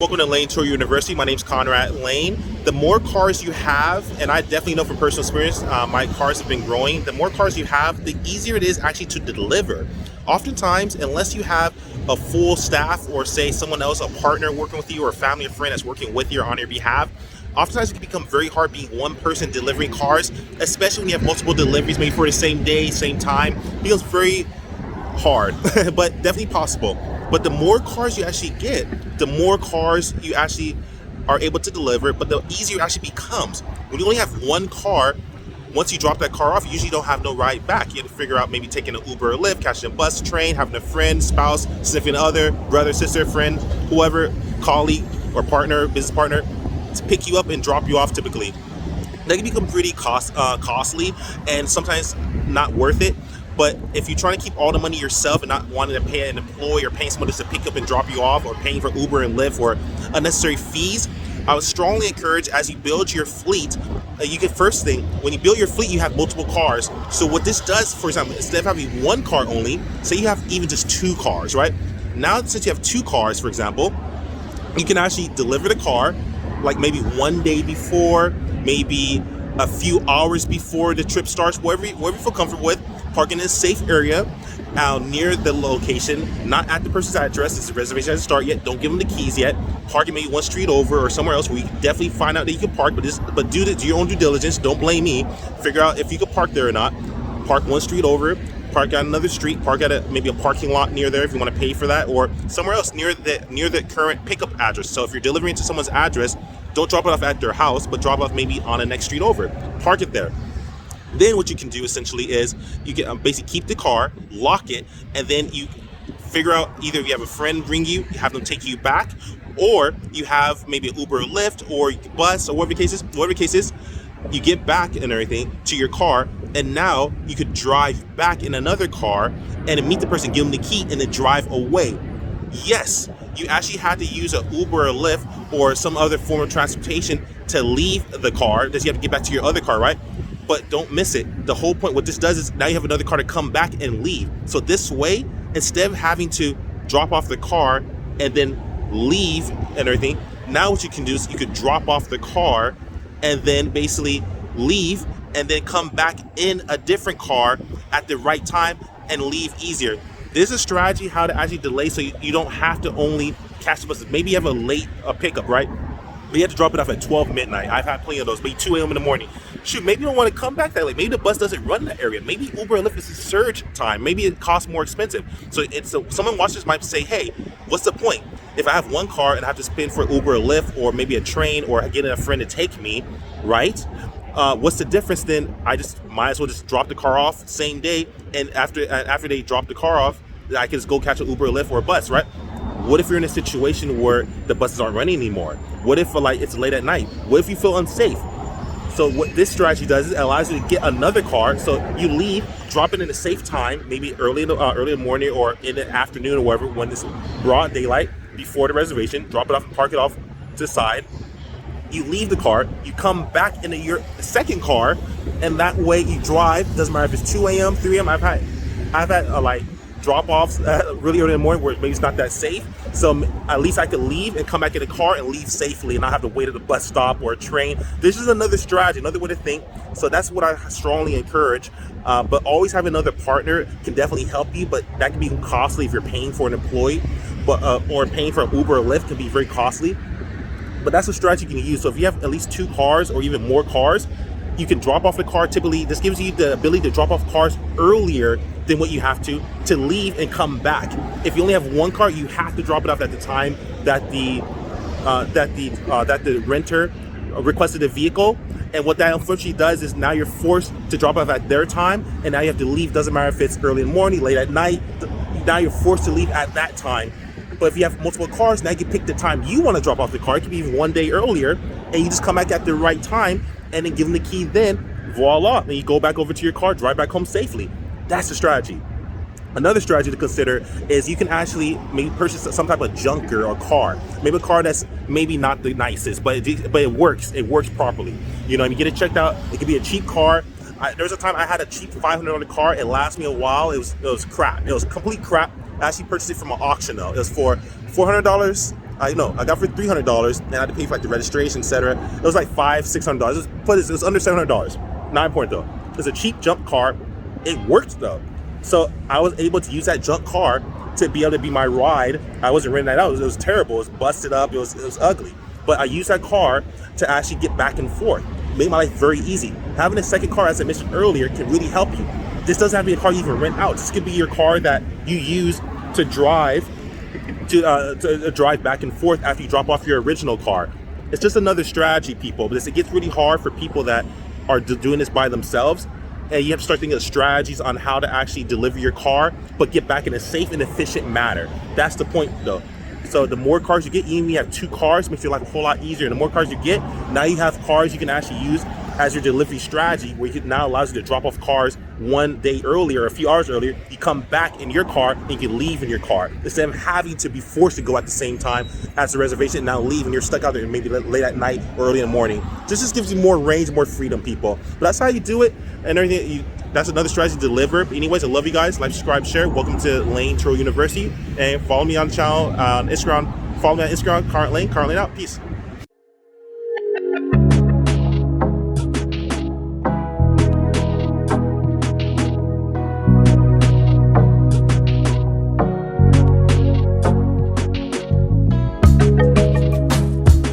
Welcome to Layn Turo University. My name's Conrad. Layn. The more cars you have, and I definitely know from personal experience, my cars have been growing. The more cars you have, the easier it is actually to deliver. Oftentimes, unless you have a full staff or say someone else, a partner working with you or a family or friend that's working with you or on your behalf, oftentimes it can become very hard being one person delivering cars, especially when you have multiple deliveries, maybe for the same day, same time. It becomes very hard, but definitely possible. But the more cars you actually get, the more cars you actually are able to deliver, but the easier it actually becomes. When you only have one car, once you drop that car off, you usually don't have no ride back. You have to figure out maybe taking an Uber or Lyft, catching a bus, train, having a friend, spouse, significant other, brother, sister, friend, whoever, colleague or partner, business partner, to pick you up and drop you off typically. That can become pretty costly and sometimes not worth it. But if you're trying to keep all the money yourself and not wanting to pay an employee or paying someone just to pick up and drop you off or paying for Uber and Lyft or unnecessary fees, I would strongly encourage as you build your fleet, you can first thing, when you build your fleet, you have multiple cars. So what this does, for example, instead of having one car only, say you have even just two cars, right? Now, since you have two cars, for example, you can actually deliver the car like maybe one day before, maybe a few hours before the trip starts, wherever you feel comfortable with, parking in a safe area near the location, not at the person's address. This reservation hasn't started yet. Don't give them the keys yet. Park it maybe one street over or somewhere else where you can definitely find out that you can park, but do your own due diligence. Don't blame me. Figure out if you can park there or not. Park one street over, park at another street, park at maybe a parking lot near there if you want to pay for that, or somewhere else near the current pickup address. So if you're delivering to someone's address, don't drop it off at their house, but drop it off maybe on the next street over. Park it there. Then what you can do essentially is you can basically keep the car, lock it, and then you figure out either if you have a friend bring you, have them take you back, or you have maybe an Uber or Lyft or bus or whatever the case is, you get back and everything to your car, and now you could drive back in another car and meet the person, give them the key, and then drive away. Yes, you actually had to use an Uber or Lyft or some other form of transportation to leave the car, because you have to get back to your other car, right? But don't miss it. The whole point, what this does is now you have another car to come back and leave. So this way, instead of having to drop off the car and then leave and everything, now what you can do is you could drop off the car and then basically leave and then come back in a different car at the right time and leave easier. There's a strategy how to actually delay so you don't have to only catch the buses. Maybe you have a pickup, right? But you have to drop it off at 12 midnight. I've had plenty of those, maybe 2 a.m. in the morning. Shoot, maybe you don't want to come back that late. Maybe the bus doesn't run in that area. Maybe Uber and Lyft is a surge time. Maybe it costs more expensive. So someone watching this might say, hey, what's the point? If I have one car and I have to spend for Uber or Lyft or maybe a train or getting a friend to take me, right? What's the difference then? I just might as well just drop the car off same day, and after they drop the car off, I can just go catch an Uber or Lyft or a bus, right? What if you're in a situation where the buses aren't running anymore? What if it's late at night? What if you feel unsafe? So what this strategy does is it allows you to get another car. So you leave, drop it in a safe time, maybe early in the morning or in the afternoon or whatever, when it's broad daylight before the reservation. Drop it off and park it off to the side. You leave the car, you come back into your second car, and that way you drive. Doesn't matter if it's 2 a.m., 3 a.m. I've had drop-offs really early in the morning where maybe it's not that safe. So at least I could leave and come back in the car and leave safely and not have to wait at a bus stop or a train. This is another strategy, another way to think. So that's what I strongly encourage. But always have another partner can definitely help you, but that can be costly if you're paying for an employee, or paying for an Uber or Lyft can be very costly. But that's a strategy you can use. So if you have at least two cars or even more cars, you can drop off the car. Typically, this gives you the ability to drop off cars earlier than what you have to leave and come back. If you only have one car, you have to drop it off at the time that the renter requested a vehicle. And what that unfortunately does is now you're forced to drop off at their time, and now you have to leave. Doesn't matter if it's early in the morning, late at night. Now you're forced to leave at that time. But if you have multiple cars, now you can pick the time you want to drop off the car. It could be even one day earlier, and you just come back at the right time and then give them the key. Then voila, and you go back over to your car, drive back home safely. That's the strategy. Another strategy to consider is you can actually maybe purchase some type of junker or car. Maybe a car that's maybe not the nicest, but it works. It works properly. You know, and you get it checked out. It could be a cheap car. There was a time I had a cheap $500 car. It lasted me a while. It was crap. It was complete crap. I actually purchased it from an auction though. It was for $400. I got for $300, and I had to pay for like the registration, etc. It was like $500-$600. But it was under $700. Not important though. It's a cheap junk car. It worked though, so I was able to use that junk car to be able to be my ride. I wasn't renting that out. It was terrible. It was busted up. It was ugly. But I used that car to actually get back and forth. Made my life very easy. Having a second car, as I mentioned earlier, can really help you. This doesn't have to be a car you even rent out. This could be your car that you use to drive to drive back and forth after you drop off your original car. It's just another strategy, people. Because it gets really hard for people that are doing this by themselves, and you have to start thinking of strategies on how to actually deliver your car, but get back in a safe and efficient manner. That's the point, though. So the more cars you get, even if you have 2 cars, it makes your life a whole lot easier. The more cars you get, now you have cars you can actually use as your delivery strategy, where it now allows you to drop off cars one day earlier, a few hours earlier. You come back in your car and you can leave in your car, instead of having to be forced to go at the same time as the reservation and now leave, and you're stuck out there maybe late at night or early in the morning. This just gives you more range, more freedom, people. But that's how you do it, and everything. That's another strategy to deliver. But anyways, I love you guys. Like, subscribe, share. Welcome to Layn Turo University, and follow me on the channel on Instagram. Follow me on Instagram, Conrad Layn. Conrad Layn out. Peace.